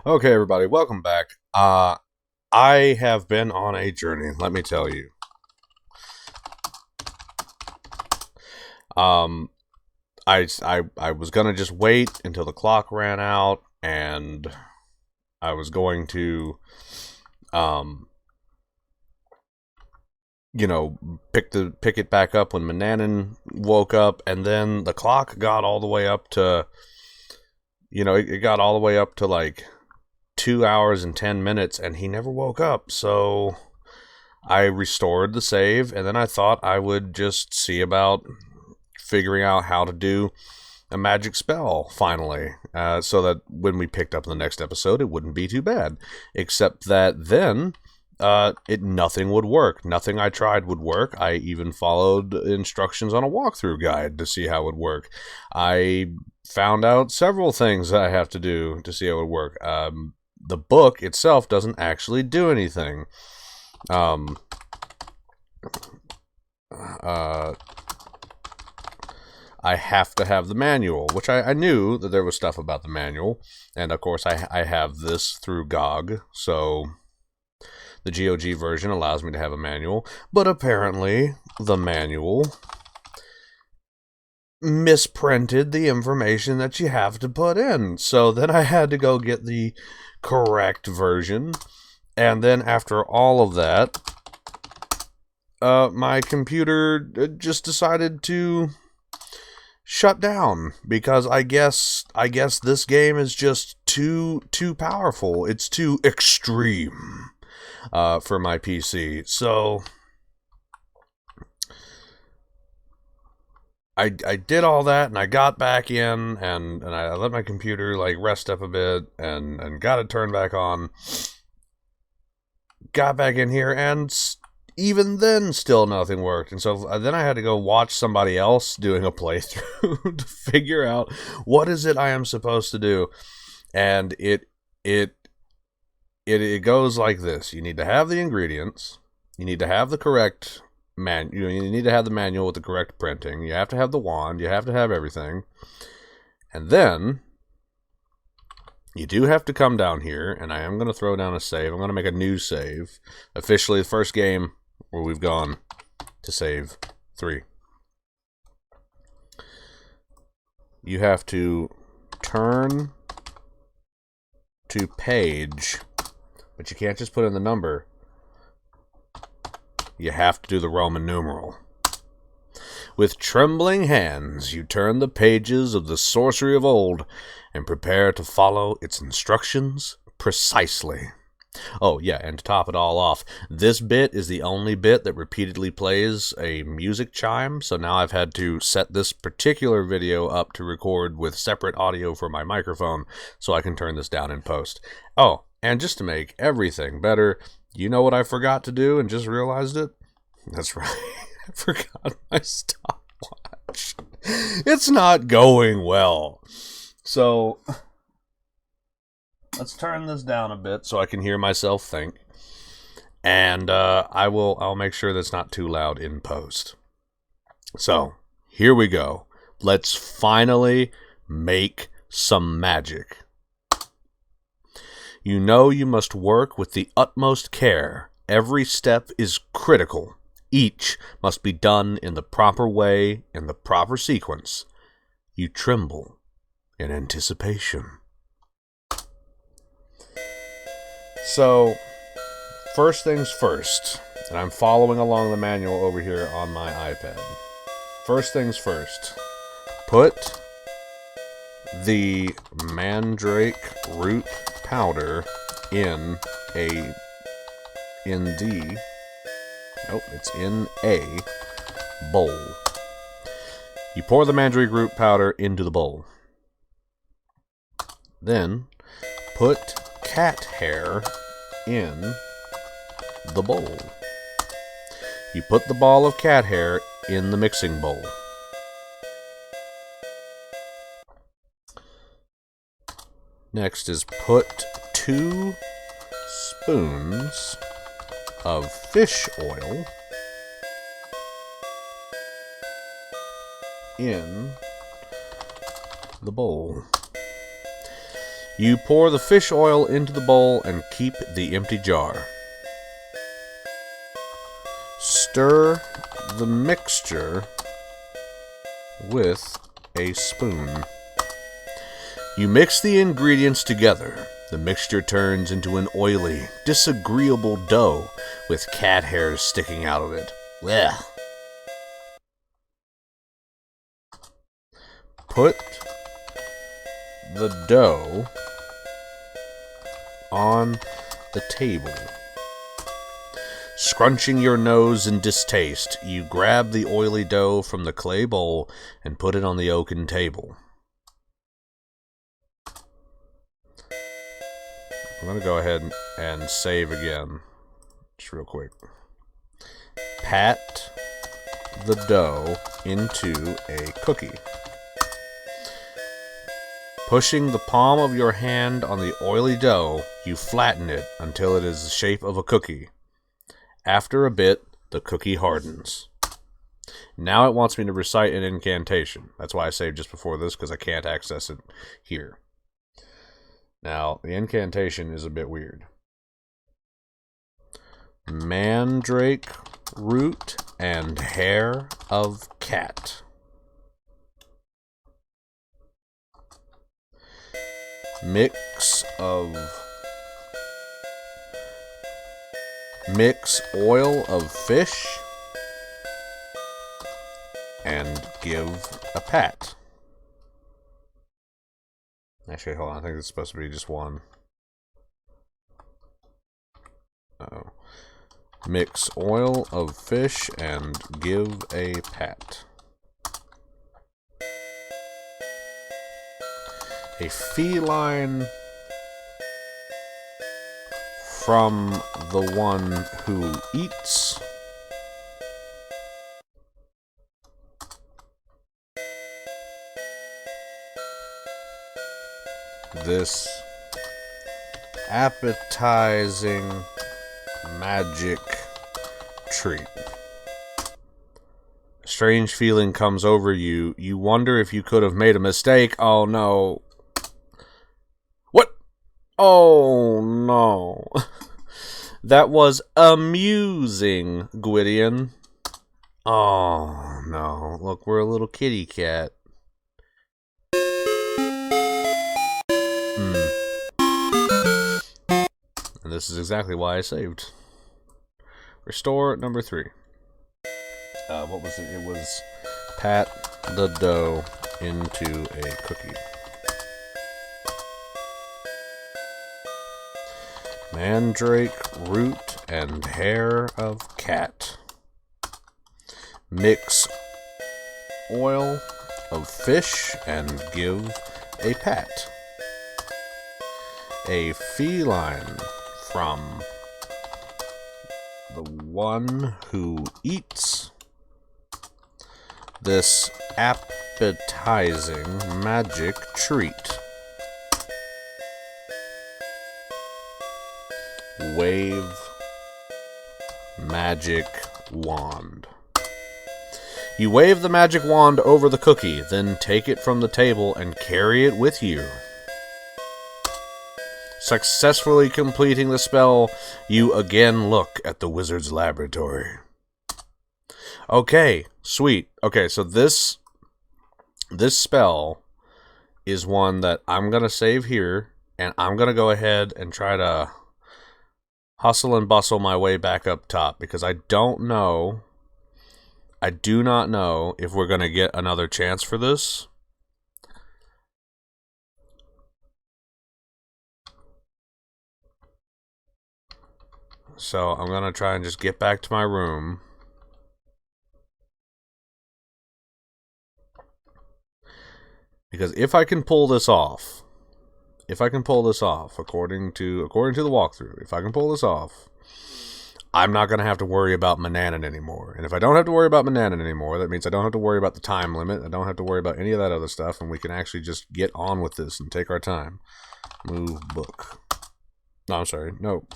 Okay, everybody, welcome back. I have been on a journey, let me tell you. Um, I was gonna just wait until the clock ran out, and I was going to, um, pick it back up when Manannan woke up, and then the clock got all the way up to, it got all the way up to like 2 hours and 10 minutes, and he never woke up. So I restored the save, and then I thought I would just see about figuring out how to do a magic spell finally, so that when we picked up the next episode, it wouldn't be too bad. Except that then nothing would work. Nothing I tried would work. I even followed instructions on a walkthrough guide to see how it would work. I found out several things I have to do to see how it would work. The book itself doesn't actually do anything. I have to have the manual, which I knew that there was stuff about the manual, and of course I have this through GOG, so the GOG version allows me to have a manual, but apparently the manual misprinted the information that you have to put in, so then I had to go get the correct version, and then after all of that, my computer just decided to shut down because I guess this game is just too powerful. It's too extreme for my PC. So I did all that, and I got back in, and I let my computer like rest up a bit, and got it turned back on. Got back in here, and even then still nothing worked, and so then I had to go watch somebody else doing a playthrough to figure out what is it I am supposed to do. And it goes like this: you need to have the ingredients, you need to have the correct you need to have the manual with the correct printing, you have to have the wand, you have to have everything, and then you do have to come down here, and I am going to throw down a save. I'm going to make a new save. Officially the first game where we've gone to save 3. You have to turn to page, but you can't just put in the number. You have to do the Roman numeral. With trembling hands, you turn the pages of the sorcery of old and prepare to follow its instructions precisely. Oh, yeah, and to top it all off, this bit is the only bit that repeatedly plays a music chime, so now I've had to set this particular video up to record with separate audio for my microphone so I can turn this down in post. Oh, and just to make everything better, you know what I forgot to do and just realized it? That's right. I forgot my stopwatch. It's not going well. So let's turn this down a bit so I can hear myself think. And I'll make sure that's not too loud in post. So here we go. Let's finally make some magic. You know you must work with the utmost care. Every step is critical. Each must be done in the proper way, in the proper sequence. You tremble in anticipation. So, first things first, and I'm following along the manual over here on my iPad. First things first, put the mandrake root powder in a bowl. You pour the mandrake root powder into the bowl. Then put cat hair in the bowl. You put the ball of cat hair in the mixing bowl. Next is put 2 spoons of fish oil in the bowl. You pour the fish oil into the bowl and keep the empty jar. Stir the mixture with a spoon. You mix the ingredients together. The mixture turns into an oily, disagreeable dough with cat hairs sticking out of it. Blech. Put the dough on the table. Scrunching your nose in distaste, you grab the oily dough from the clay bowl and put it on the oaken table. I'm going to go ahead and save again, just real quick. Pat the dough into a cookie. Pushing the palm of your hand on the oily dough, you flatten it until it is the shape of a cookie. After a bit, the cookie hardens. Now it wants me to recite an incantation. That's why I saved just before this, because I can't access it here. Now, the incantation is a bit weird. Mandrake root and hair of cat. Mix oil of fish and give a pat. Actually, hold on. I think it's supposed to be just one. Uh-oh. Mix oil of fish and give a pat. A feline from the one who eats. This appetizing magic treat. A strange feeling comes over you. You wonder if you could have made a mistake. Oh no. What? Oh no. That was amusing, Gwydion. Oh no. Look, we're a little kitty cat. And this is exactly why I saved. Restore number 3. What was it? It was pat the dough into a cookie. Mandrake root and hair of cat. Mix oil of fish and give a pat. A feline from the one who eats. This appetizing magic treat. Wave magic wand. You wave the magic wand over the cookie, then take it from the table and carry it with you. Successfully completing the spell, you again look at the wizard's laboratory. Okay, sweet. Okay, so this spell is one that I'm going to save here, and I'm going to go ahead and try to hustle and bustle my way back up top, because I do not know if we're going to get another chance for this. So I'm going to try and just get back to my room. Because if I can pull this off, according to the walkthrough, if I can pull this off, I'm not going to have to worry about Manannan anymore. And if I don't have to worry about Manannan anymore, that means I don't have to worry about the time limit. I don't have to worry about any of that other stuff, and we can actually just get on with this and take our time. Move book. No, I'm sorry. No.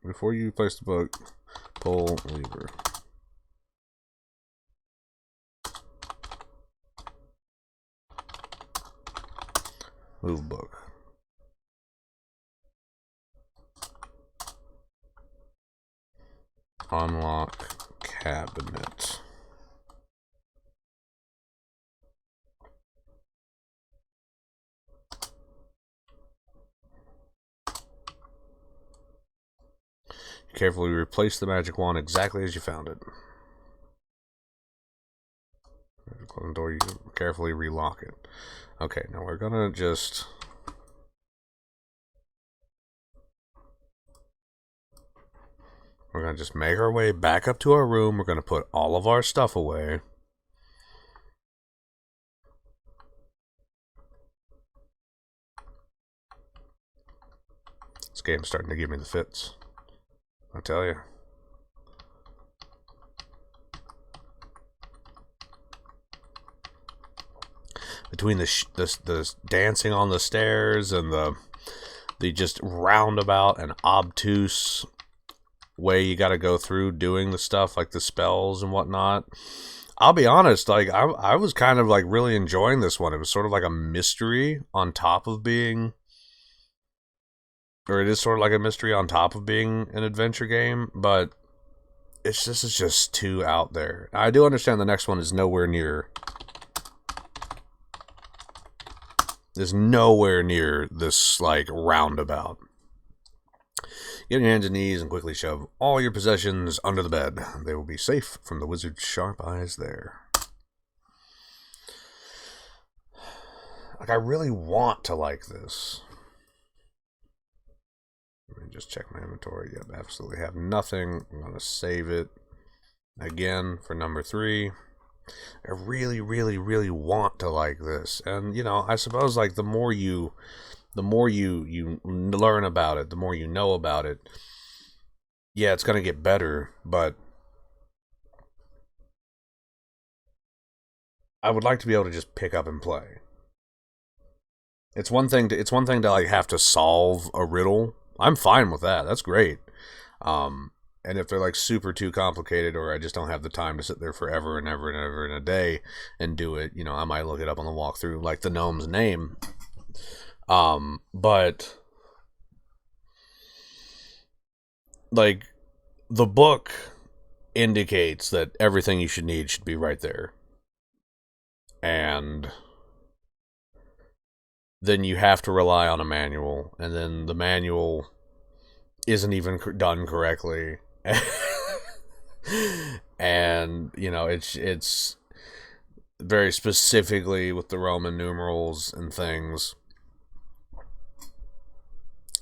Before you place the book, pull lever. Move book. Unlock cabinet. Carefully replace the magic wand exactly as you found it. Close the door, you carefully relock it. Okay, now we're gonna just... We're gonna just make our way back up to our room. We're gonna put all of our stuff away. This game's starting to give me the fits. I tell you. Between the dancing on the stairs and the just roundabout and obtuse way you got to go through doing the stuff, like the spells and whatnot, I'll be honest, like I was kind of like really enjoying this one. It was sort of like a mystery on top of being, or it is sort of like a mystery on top of being an adventure game, but this is just too out there. I do understand the next one is nowhere near this like roundabout. Get on your hands and knees and quickly shove all your possessions under the bed. They will be safe from the wizard's sharp eyes there. Like, I really want to like this. Let me just check my inventory. Yep, absolutely have nothing. I'm going to save it again for number 3. I really, really, really want to like this. And, you know, I suppose, like, the more you learn about it, the more you know about it, yeah, it's going to get better, but I would like to be able to just pick up and play. It's one thing to like have to solve a riddle. I'm fine with that. That's great. And if they're like super too complicated, or I just don't have the time to sit there forever and ever and ever in a day and do it, you know, I might look it up on the walkthrough, like the gnome's name. But like the book indicates that everything you should need should be right there. And then you have to rely on a manual, and then the manual isn't even done correctly. And, you know, it's very specifically with the Roman numerals and things.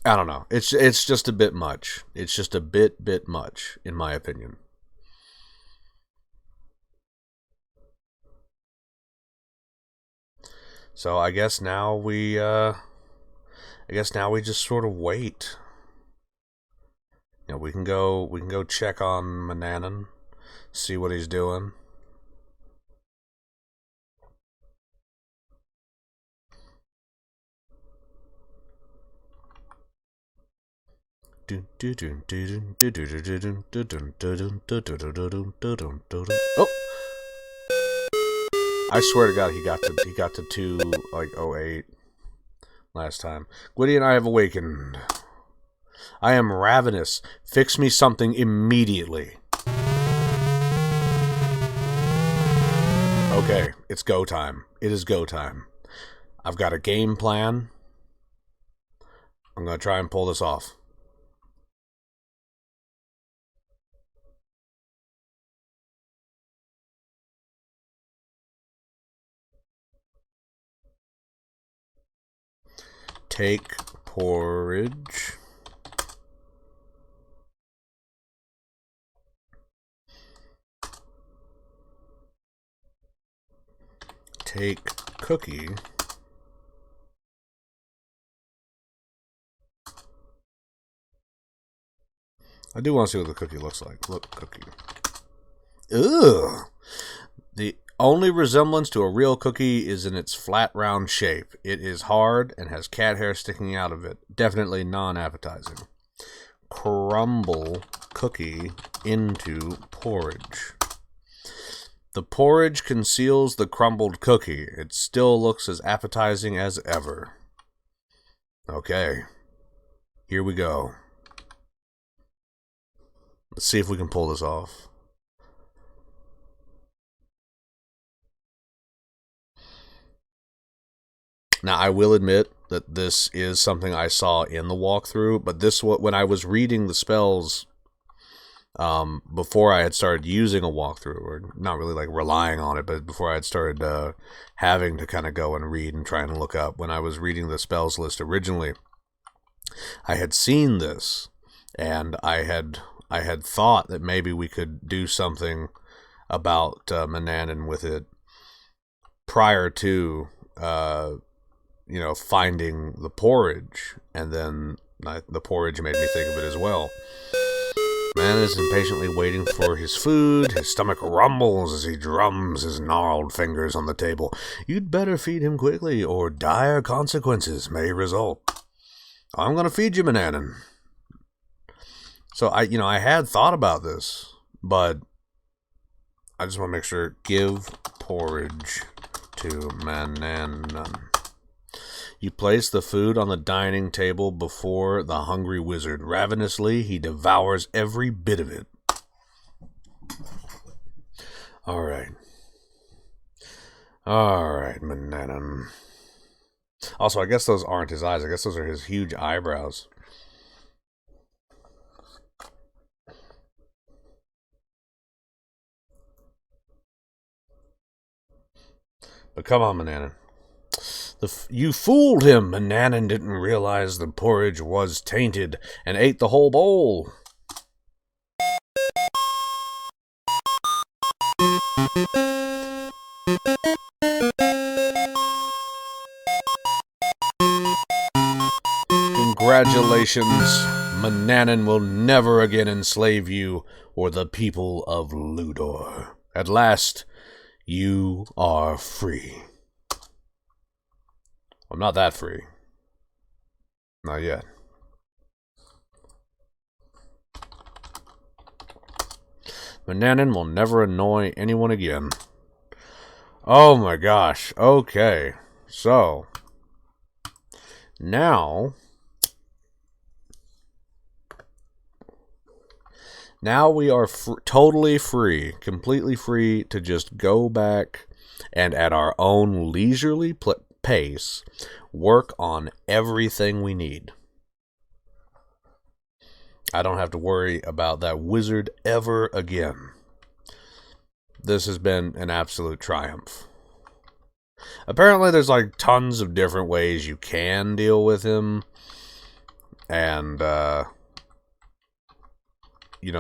I don't know. It's just a bit much. It's just a bit much, in my opinion. So I guess now we just sort of wait. You know, we can go check on Manannan, see what he's doing. Oh, I swear to God, he got to 2:08 last time. Gwydion, I have awakened. I am ravenous. Fix me something immediately. Okay, it's go time. It is go time. I've got a game plan. I'm going to try and pull this off. Take porridge. Take cookie. I do want to see what the cookie looks like. Look, cookie. Ugh. The only resemblance to a real cookie is in its flat, round shape. It is hard and has cat hair sticking out of it. Definitely non-appetizing. Crumble cookie into porridge. The porridge conceals the crumbled cookie. It still looks as appetizing as ever. Okay. Here we go. Let's see if we can pull this off. Now, I will admit that this is something I saw in the walkthrough, but when I was reading the spells before I had started using a walkthrough, or not really like relying on it, but before I had started having to kind of go and read and try and look up, when I was reading the spells list originally, I had seen this, and I had thought that maybe we could do something about Manannan with it prior to finding the porridge, and then the porridge made me think of it as well. Man is impatiently waiting for his food. His stomach rumbles as he drums his gnarled fingers on the table. You'd better feed him quickly, or dire consequences may result. I'm gonna feed you, Manannan. So I had thought about this, but I just want to make sure. Give porridge to Manannan. You place the food on the dining table before the hungry wizard. Ravenously, he devours every bit of it. Alright, Manannan. Also, I guess those aren't his eyes. I guess those are his huge eyebrows. But come on, Manannan. You fooled him. Manannan didn't realize the porridge was tainted and ate the whole bowl. Congratulations. Manannan will never again enslave you or the people of Llewdor. At last, you are free. I'm not that free. Not yet. Manannan will never annoy anyone again. Oh my gosh. Okay. So, now we are totally free, completely free to just go back and at our own leisurely pace, work on everything we need. I don't have to worry about that wizard ever again. This has been an absolute triumph. Apparently there's like tons of different ways you can deal with him, and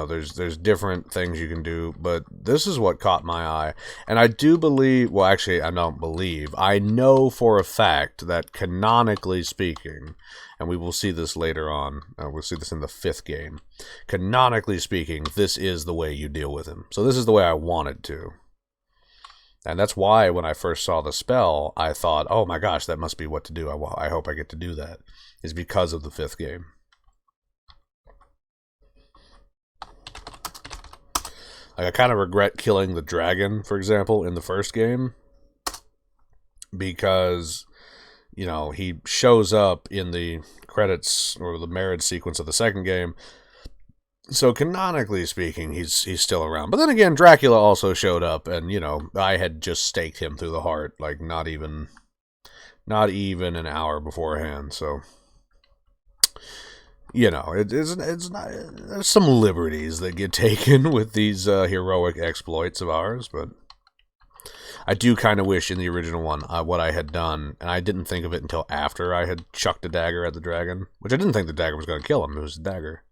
there's different things you can do, but this is what caught my eye. And I do believe, well, actually, I don't believe, I know for a fact that canonically speaking, and we will see this later on, we'll see this in the 5th game, canonically speaking, this is the way you deal with him. So this is the way I wanted to. And that's why when I first saw the spell, I thought, oh my gosh, that must be what to do. I hope I get to do that. Is because of the 5th game. Like, I kind of regret killing the dragon, for example, in the 1st game, because, he shows up in the credits or the marriage sequence of the 2nd game. So canonically speaking, he's still around. But then again, Dracula also showed up, and I had just staked him through the heart, like not even an hour beforehand. So. It's not. There's some liberties that get taken with these heroic exploits of ours, but I do kind of wish in the original one what I had done, and I didn't think of it until after I had chucked a dagger at the dragon, which I didn't think the dagger was going to kill him. It was a dagger,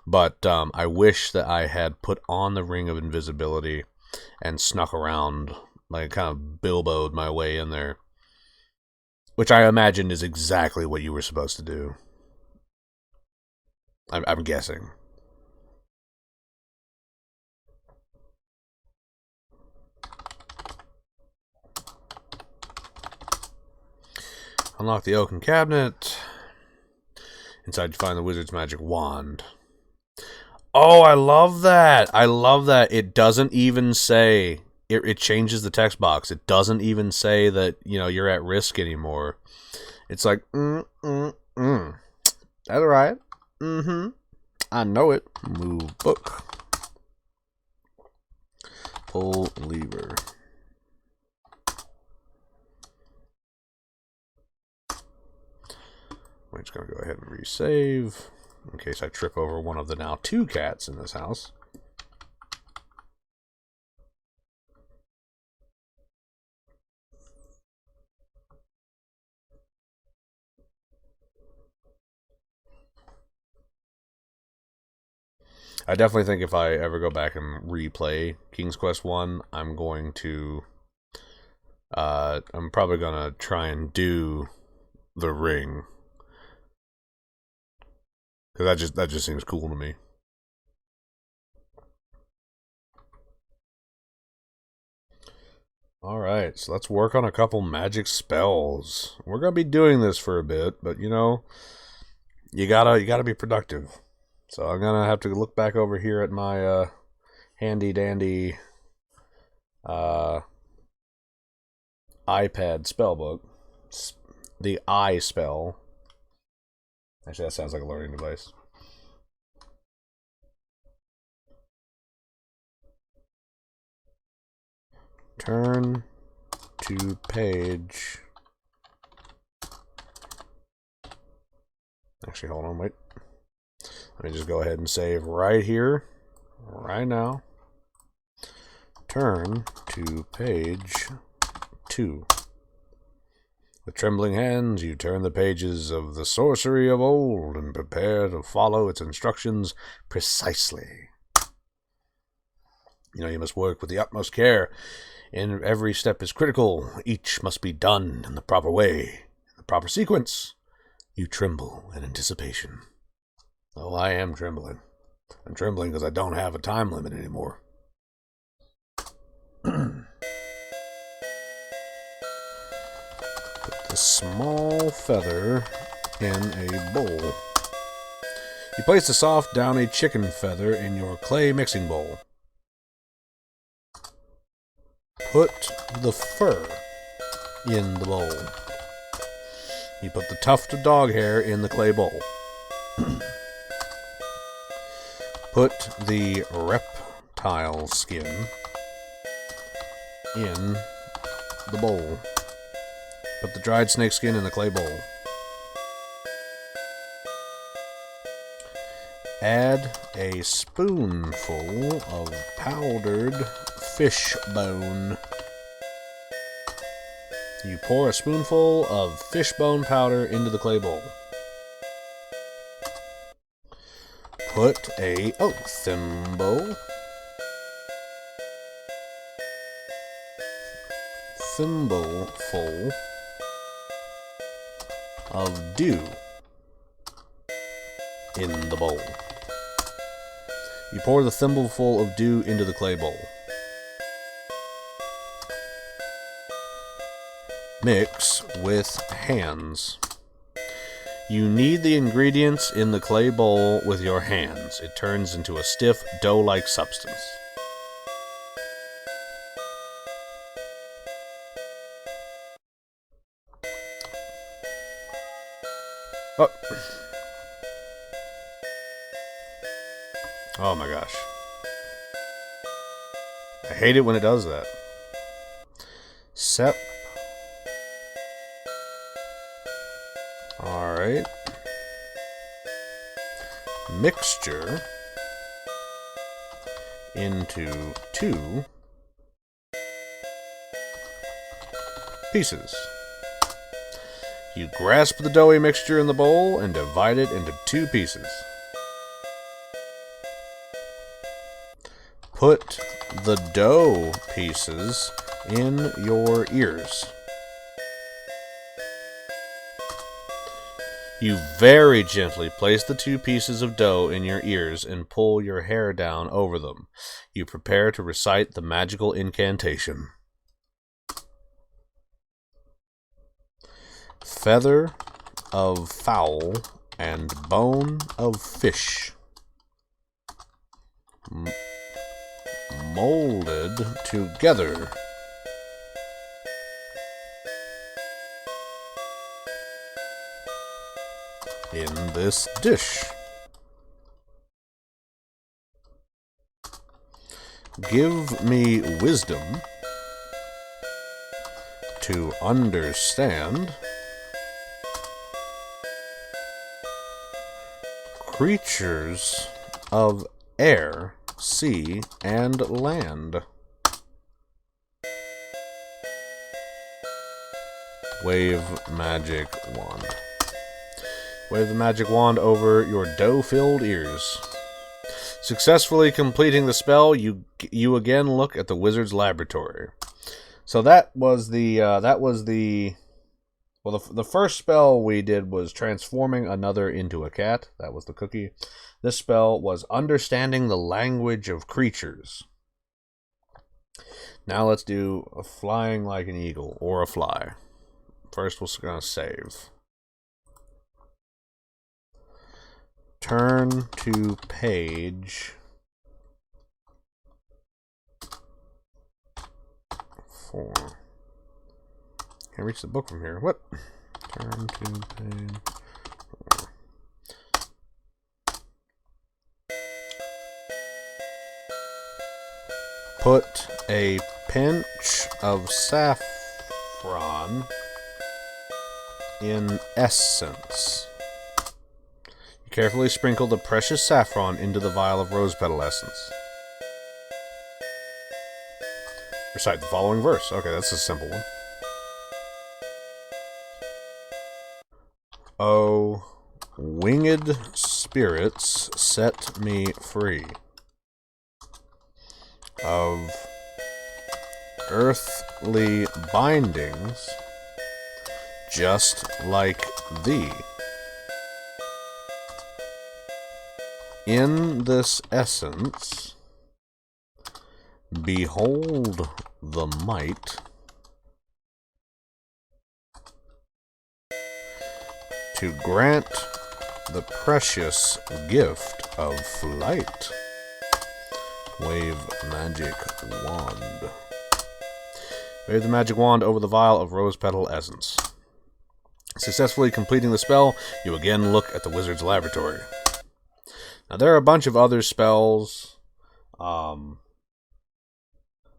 but I wish that I had put on the ring of invisibility and snuck around, like kind of Bilbo'd my way in there, which I imagine is exactly what you were supposed to do. I'm guessing. Unlock the oaken cabinet. Inside you find the wizard's magic wand. Oh, I love that. I love that. It doesn't even say... It changes the text box. It doesn't even say that, you're at risk anymore. It's like, That's right. I know it. Move book. pull lever. We're just going to go ahead and resave in case I trip over one of the now 2 cats in this house. I definitely think if I ever go back and replay King's Quest 1, I'm going to... I'm probably going to try and do the ring. Because that just seems cool to me. Alright, so let's work on a couple magic spells. We're going to be doing this for a bit, but you know, you gotta be productive. So I'm gonna have to look back over here at my handy dandy iPad spellbook. The I spell. Actually, that sounds like a learning device. Turn to page. Actually, hold on, wait. Let me just go ahead and save right here, right now. Turn to page 2. With trembling hands, you turn the pages of the sorcery of old and prepare to follow its instructions precisely. You know, you must work with the utmost care, and every step is critical. Each must be done in the proper way, in the proper sequence. You tremble in anticipation. Oh, I am trembling. I'm trembling because I don't have a time limit anymore. Put the small feather in a bowl. You place the soft, downy chicken feather in your clay mixing bowl. Put the fur in the bowl. You put the tuft of dog hair in the clay bowl. Put the reptile skin in the bowl. Put the dried snake skin in the clay bowl. Add a spoonful of powdered fish bone. You pour a spoonful of fish bone powder into the clay bowl. Put a thimbleful of dew in the bowl. You pour the thimbleful of dew into the clay bowl. Mix with hands. You knead the ingredients in the clay bowl with your hands. It turns into a stiff, dough-like substance. Oh. Oh my gosh. I hate it when it does that. Sep. Alright. Mixture into 2 pieces. You grasp the doughy mixture in the bowl and divide it into 2 pieces. Put the dough pieces in your ears. You very gently place the 2 pieces of dough in your ears and pull your hair down over them. You prepare to recite the magical incantation. Feather of fowl and bone of fish, molded together. In this dish. give me wisdom to understand creatures of air, sea, and land. Wave magic wand. Wave the magic wand over your dough-filled ears. Successfully completing the spell, you again look at the wizard's laboratory. So that was the well, the first spell we did was transforming another into a cat. That was the cookie. This spell was understanding the language of creatures. Now let's do a flying like an eagle or a fly. First, we're going to save. Turn to page 4. Can't reach the book from here. What? Turn to page 4. Put a pinch of saffron in essence. You carefully sprinkle the precious saffron into the vial of rose petal essence. Recite the following verse. Okay, that's a simple one. Oh, winged spirits, set me free of earthly bindings, just like thee. In this essence, behold the might to grant the precious gift of flight. Wave magic wand. Wave the magic wand over the vial of rose petal essence. Successfully completing the spell, you again look at the wizard's laboratory. Now there are a bunch of other spells.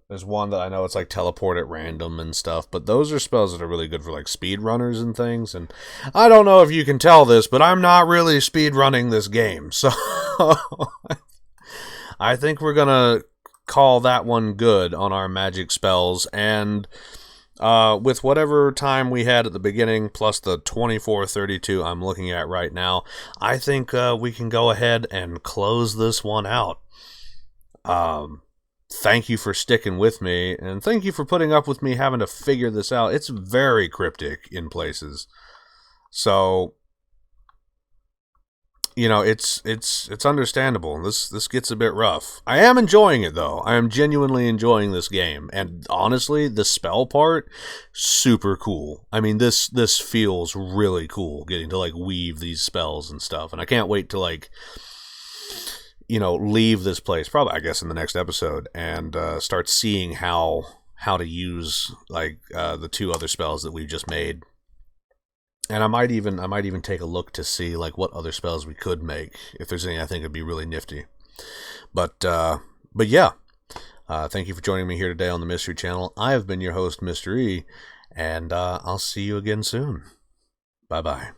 There's one that I know it's like teleport at random and stuff, but those are spells that are really good for like speedrunners and things. And I don't know if you can tell this, but I'm not really speedrunning this game, so I think we're gonna call that one good on our magic spells. And with whatever time we had at the beginning, plus the 24:32 I'm looking at right now, I think we can go ahead and close this one out. Thank you for sticking with me, and thank you for putting up with me having to figure this out. It's very cryptic in places. So, you know, it's understandable. This gets a bit rough. I am enjoying it though. I am genuinely enjoying this game, and honestly, the spell part, super cool. I mean, this feels really cool, getting to like weave these spells and stuff, and I can't wait to like, you know, leave this place probably, I guess, in the next episode, and start seeing how to use like the two other spells that we've just made. And I might even take a look to see like what other spells we could make, if there's any I think would be really nifty. But yeah, thank you for joining me here today on the Mystery Channel. I have been your host, Mr. E, and I'll see you again soon. Bye bye.